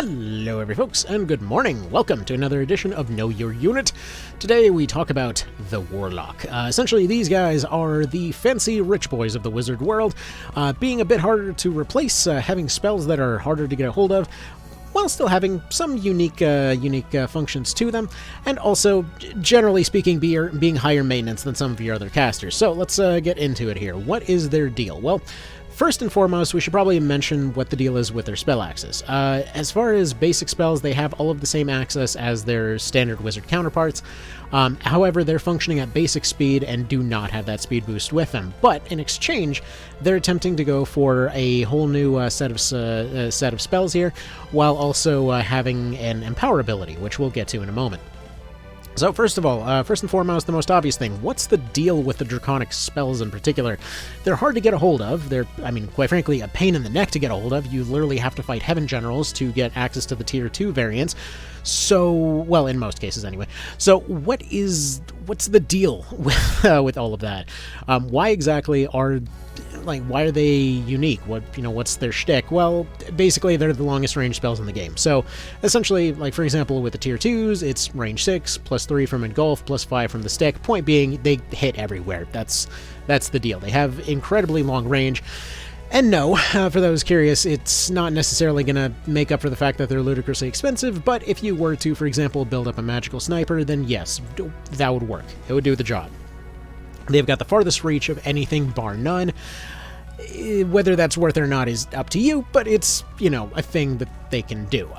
Hello folks, and good morning. Welcome to another edition of Know Your Unit. Today we talk about the Warlock. Essentially, these guys are the fancy rich boys of the wizard world, being a bit harder to replace, having spells that are harder to get a hold of, while still having some unique functions to them, and also, generally speaking, being higher maintenance than some of your other casters. So let's get into it here. What is their deal? Well, first and foremost, we should probably mention what the deal is with their spell access. As far as basic spells, they have all of the same access as their standard wizard counterparts. However, they're functioning at basic speed and do not have that speed boost with them. But in exchange, they're attempting to go for a whole new set of spells here, while also having an empower ability, which we'll get to in a moment. So first of all, first and foremost, the most obvious thing, what's the deal with the draconic spells in particular? They're hard to get a hold of. They're, quite frankly, a pain in the neck to get a hold of. You literally have to fight Heaven Generals to get access to the Tier 2 variants. So, well, in most cases anyway. So what's the deal with all of that? Why exactly why are they unique? What's their shtick? Well, basically, they're the longest range spells in the game. So, essentially, for example, with the Tier 2s, it's range 6, plus 3 from Engulf, plus 5 from the stick. Point being, they hit everywhere. That's the deal. They have incredibly long range. And no, for those curious, it's not necessarily going to make up for the fact that they're ludicrously expensive, but if you were to, for example, build up a magical sniper, then yes, that would work. It would do the job. They've got the farthest reach of anything, bar none. Whether that's worth it or not is up to you, but it's, a thing that they can do.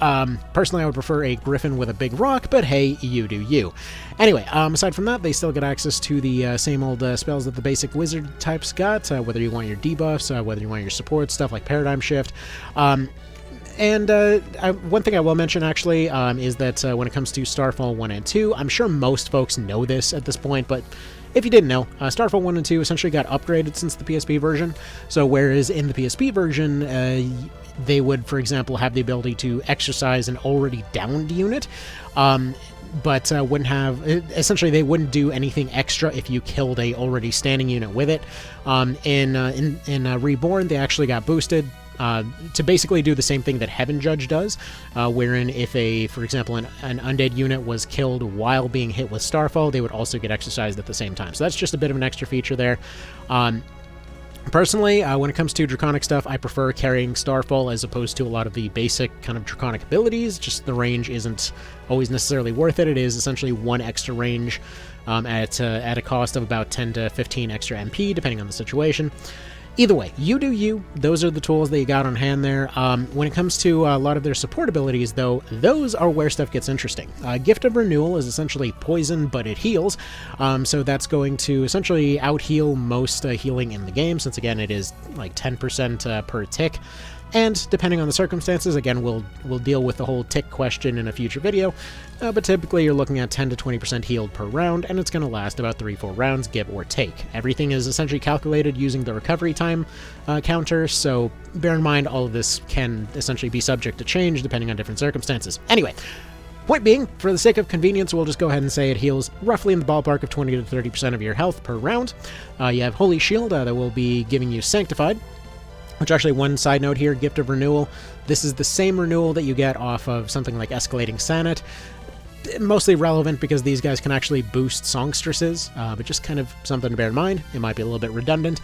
Personally, I would prefer a griffin with a big rock, but hey, you do you. Anyway, aside from that, they still get access to the same old spells that the basic wizard types got, whether you want your debuffs, whether you want your support, stuff like Paradigm Shift. One thing I will mention, actually, is that when it comes to Starfall 1 and 2, I'm sure most folks know this at this point, but if you didn't know, Starfall 1 and 2 essentially got upgraded since the PSP version. So whereas in the PSP version, they would, for example, have the ability to exercise an already downed unit, but wouldn't have, essentially they wouldn't do anything extra if you killed a already standing unit with it. In Reborn, they actually got boosted to basically do the same thing that Heaven Judge does, wherein if for example, an undead unit was killed while being hit with Starfall, they would also get exercised at the same time. So that's just a bit of an extra feature there. Personally, when it comes to draconic stuff, I prefer carrying Starfall as opposed to a lot of the basic kind of draconic abilities. Just the range isn't always necessarily worth it. It is essentially one extra range at a cost of about 10 to 15 extra MP, depending on the situation. Either way, you do you. Those are the tools that you got on hand there. When it comes to a lot of their support abilities, though, those are where stuff gets interesting. Gift of Renewal is essentially poison, but it heals. So that's going to essentially out-heal most healing in the game, since, again, it is like 10% per tick. And depending on the circumstances, again, we'll deal with the whole tick question in a future video, but typically you're looking at 10 to 20% healed per round, and it's going to last about 3-4 rounds, give or take. Everything is essentially calculated using the recovery time counter, so bear in mind all of this can essentially be subject to change depending on different circumstances. Anyway, point being, for the sake of convenience, we'll just go ahead and say it heals roughly in the ballpark of 20 to 30% of your health per round. You have Holy Shield that will be giving you Sanctified, which actually, one side note here, Gift of Renewal, this is the same renewal that you get off of something like Escalating Sanet. Mostly relevant because these guys can actually boost songstresses, but just kind of something to bear in mind. It might be a little bit redundant.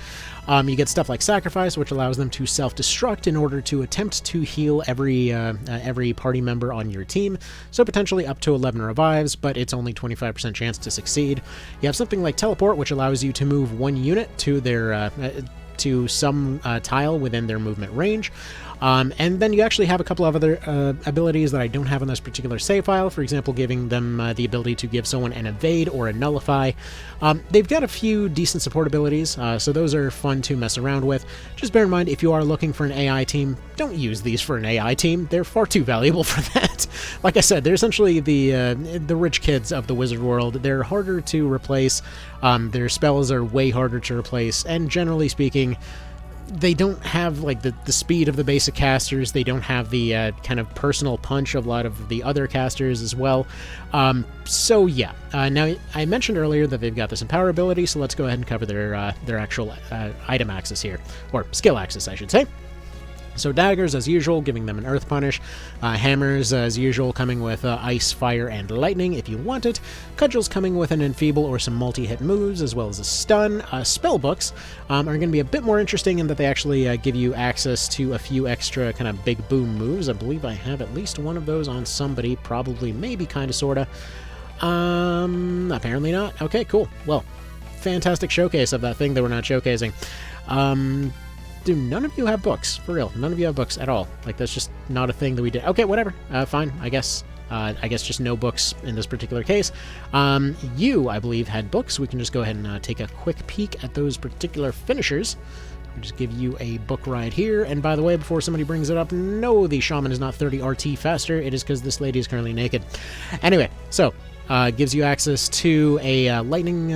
You get stuff like Sacrifice, which allows them to self-destruct in order to attempt to heal every party member on your team, so potentially up to 11 revives, but it's only 25% chance to succeed. You have something like Teleport, which allows you to move one unit to their to some tile within their movement range. And then you actually have a couple of other abilities that I don't have on this particular save file, for example, giving them the ability to give someone an evade or a nullify. They've got a few decent support abilities, so those are fun to mess around with. Just bear in mind, if you are looking for an AI team, don't use these for an AI team. They're far too valuable for that. Like I said, they're essentially the rich kids of the wizard world. They're harder to replace, their spells are way harder to replace, and generally speaking, they don't have the speed of the basic casters. They don't have the kind of personal punch of a lot of the other casters as well. So yeah. Now I mentioned earlier that they've got this empower ability, so let's go ahead and cover their actual item axis here, or skill axis, I should say. So daggers, as usual, giving them an earth punish. Hammers, as usual, coming with ice, fire, and lightning if you want it. Cudgels coming with an enfeeble or some multi-hit moves, as well as a stun. Spellbooks are going to be a bit more interesting in that they actually give you access to a few extra kind of big boom moves. I believe I have at least one of those on somebody, probably, maybe, kind of, sorta. Apparently not. Okay, cool. Well, fantastic showcase of that thing that we're not showcasing. Do none of you have books? For real, none of you have books at all. Like, that's just not a thing that we did. Okay, whatever. Fine, I guess. I guess just no books in this particular case. You, I believe, had books. We can just go ahead and take a quick peek at those particular finishers. I'll just give you a book right here. And by the way, before somebody brings it up, no, the Shaman is not 30 RT faster. It is because this lady is currently naked. Anyway, so... gives you access to a lightning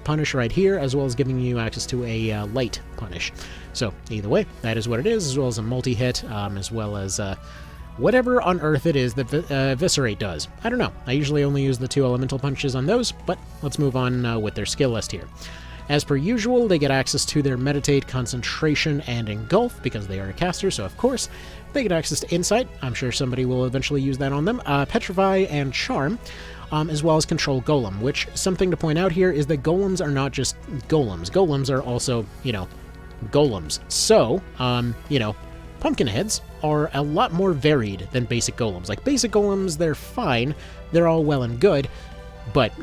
punish right here, as well as giving you access to a light punish. So, either way, that is what it is, as well as a multi-hit, as well as whatever on Earth it is that Eviscerate does. I don't know. I usually only use the 2 elemental punches on those, but let's move on with their skill list here. As per usual, they get access to their Meditate, Concentration, and Engulf, because they are a caster, so of course, they get access to Insight. I'm sure somebody will eventually use that on them. Petrify and Charm. As well as Control Golem, which, something to point out here, is that golems are not just golems. Golems are also, golems. So, pumpkinheads are a lot more varied than basic golems. Like, basic golems, they're fine, they're all well and good, but,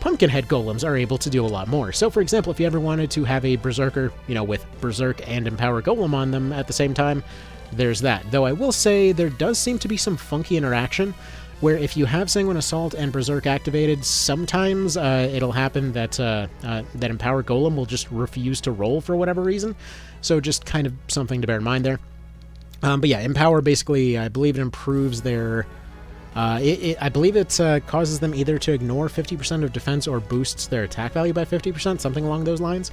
pumpkinhead golems are able to do a lot more. So, for example, if you ever wanted to have a berserker, with Berserk and Empower Golem on them at the same time, there's that. Though I will say there does seem to be some funky interaction, where if you have Sanguine Assault and Berserk activated, sometimes it'll happen that that Empower Golem will just refuse to roll for whatever reason. So just kind of something to bear in mind there. But yeah, Empower basically, I believe it improves their... I believe it causes them either to ignore 50% of defense or boosts their attack value by 50%, something along those lines.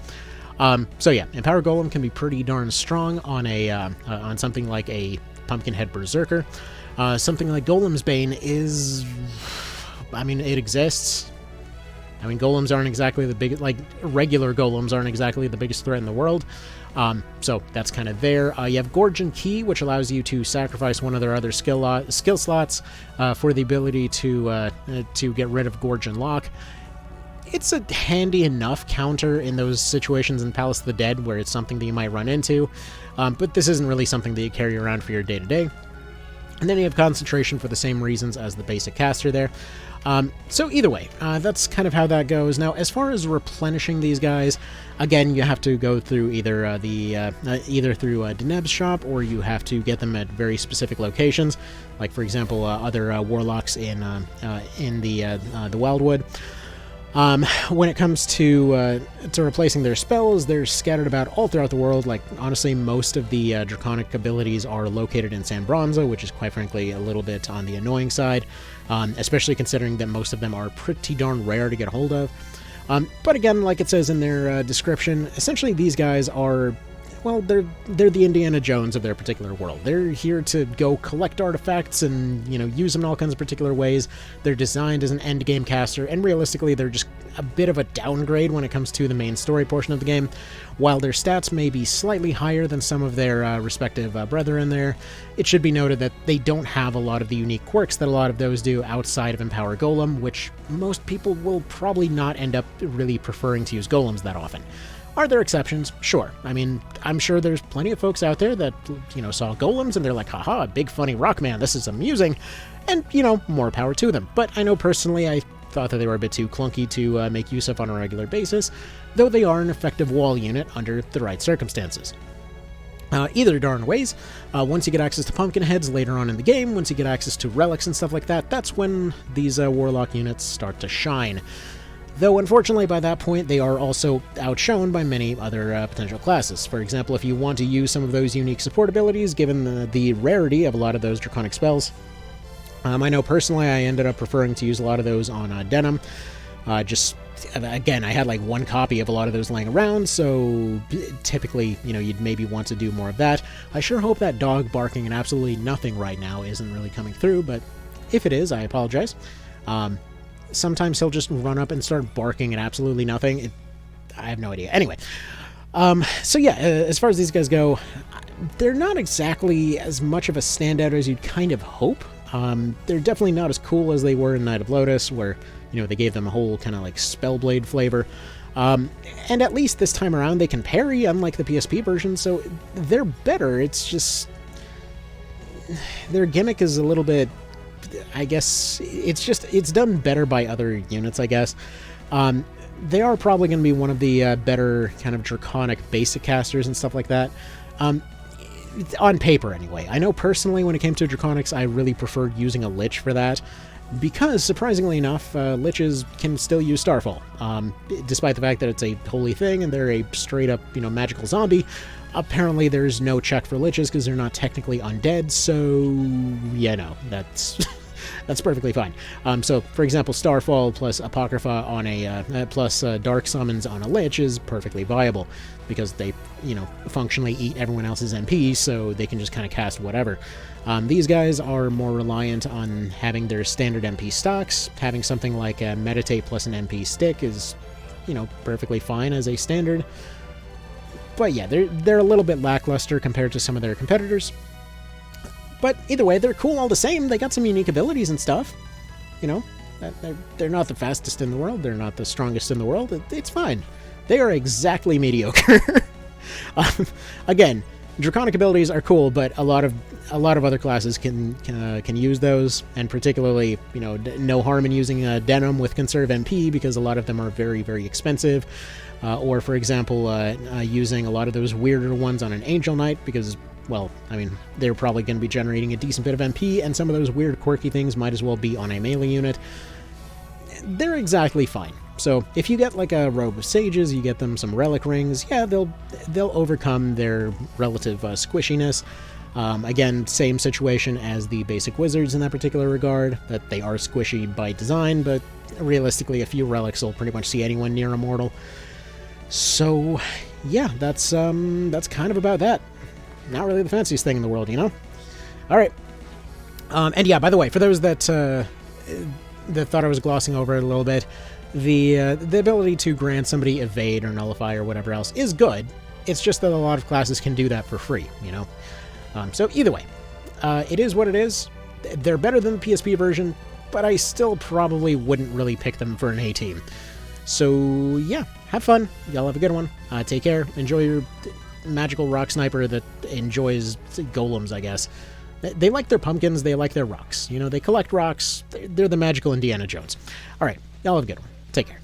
So yeah, Empower Golem can be pretty darn strong on a on something like a Pumpkinhead Berserker. Something like Golem's Bane is... I mean, it exists. I mean, golems aren't exactly the biggest... Like, regular golems aren't exactly the biggest threat in the world. So that's kind of there. You have Gorgon Key, which allows you to sacrifice one of their other skill slots for the ability to get rid of Gorgon Lock. It's a handy enough counter in those situations in Palace of the Dead where it's something that you might run into, but this isn't really something that you carry around for your day-to-day. And then you have Concentration for the same reasons as the basic caster there. So either way, that's kind of how that goes. Now, as far as replenishing these guys, again, you have to go through either through Deneb's shop, or you have to get them at very specific locations, like for example, other Warlocks in the Wildwood. When it comes to replacing their spells, they're scattered about all throughout the world. Like, honestly, most of the Draconic abilities are located in San Bronzo, which is quite frankly a little bit on the annoying side, especially considering that most of them are pretty darn rare to get a hold of. But again, like it says in their description, essentially these guys are... Well, they're the Indiana Jones of their particular world. They're here to go collect artifacts and, use them in all kinds of particular ways. They're designed as an endgame caster, and realistically, they're just a bit of a downgrade when it comes to the main story portion of the game. While their stats may be slightly higher than some of their respective brethren there, it should be noted that they don't have a lot of the unique quirks that a lot of those do outside of Empower Golem, which most people will probably not end up really preferring to use golems that often. Are there exceptions? Sure. I mean, I'm sure there's plenty of folks out there that, saw golems and they're like, haha, big funny rock man, this is amusing, and, more power to them. But I know personally I thought that they were a bit too clunky to make use of on a regular basis, though they are an effective wall unit under the right circumstances. Either darn ways, once you get access to Pumpkinheads later on in the game, once you get access to relics and stuff like that, that's when these Warlock units start to shine. Though, unfortunately, by that point, they are also outshone by many other potential classes. For example, if you want to use some of those unique support abilities, given the rarity of a lot of those Draconic spells, I know personally I ended up preferring to use a lot of those on Denim. Again, I had like one copy of a lot of those laying around, so typically, you'd maybe want to do more of that. I sure hope that dog barking at absolutely nothing right now isn't really coming through, but if it is, I apologize. Sometimes he'll just run up and start barking at absolutely nothing. I have no idea. Anyway, so yeah, as far as these guys go, they're not exactly as much of a standout as you'd kind of hope. They're definitely not as cool as they were in Knight of Lotus, where, you know, they gave them a whole kind of like Spellblade flavor. And at least this time around they can parry, unlike the PSP version, so they're better. It's just their gimmick is a little bit, I guess, it's done better by other units, I guess. They are probably going to be one of the better kind of draconic basic casters and stuff like that. On paper, anyway. I know personally when it came to draconics, I really preferred using a Lich for that, because, surprisingly enough, Liches can still use Starfall. Despite the fact that it's a holy thing and they're a straight-up, you know, magical zombie, apparently there's no check for Liches because they're not technically undead, so, yeah, no, that's that's perfectly fine. So, for example, Starfall plus Apocrypha on a, plus Dark Summons on a Lich is perfectly viable, because they, you know, functionally eat everyone else's MP, so they can just kind of cast whatever. These guys are more reliant on having their standard MP stocks. Having something like a Meditate plus an MP stick is, you know, perfectly fine as a standard. But yeah, they're a little bit lackluster compared to some of their competitors. But either way, they're cool all the same. They got some unique abilities and stuff. You know, they're not the fastest in the world. They're not the strongest in the world. It's fine. They are exactly mediocre. Again, draconic abilities are cool, but a lot of other classes can use those, and particularly, you know, no harm in using Denim with Conserve MP, because a lot of them are very, very expensive. Or, for example, using a lot of those weirder ones on an Angel Knight, because, well, I mean, they're probably going to be generating a decent bit of MP, and some of those weird, quirky things might as well be on a melee unit. They're exactly fine. So, if you get like a Robe of Sages, you get them some Relic Rings, yeah, they'll overcome their relative squishiness. Again, same situation as the basic Wizards in that particular regard, that they are squishy by design, but realistically, a few relics will pretty much see anyone near immortal. So, yeah, that's kind of about that. Not really the fanciest thing in the world, you know? Alright. And yeah, by the way, for those that thought I was glossing over it a little bit, the ability to grant somebody evade or nullify or whatever else is good. It's just that a lot of classes can do that for free, you know? So either way, it is what it is. They're better than the PSP version, but I still probably wouldn't really pick them for an A team. So yeah, have fun. Y'all have a good one. Take care. Enjoy your magical rock sniper that enjoys golems, I guess. They like their pumpkins. They like their rocks. You know, they collect rocks. They're the magical Indiana Jones. All right, y'all have a good one. Take care.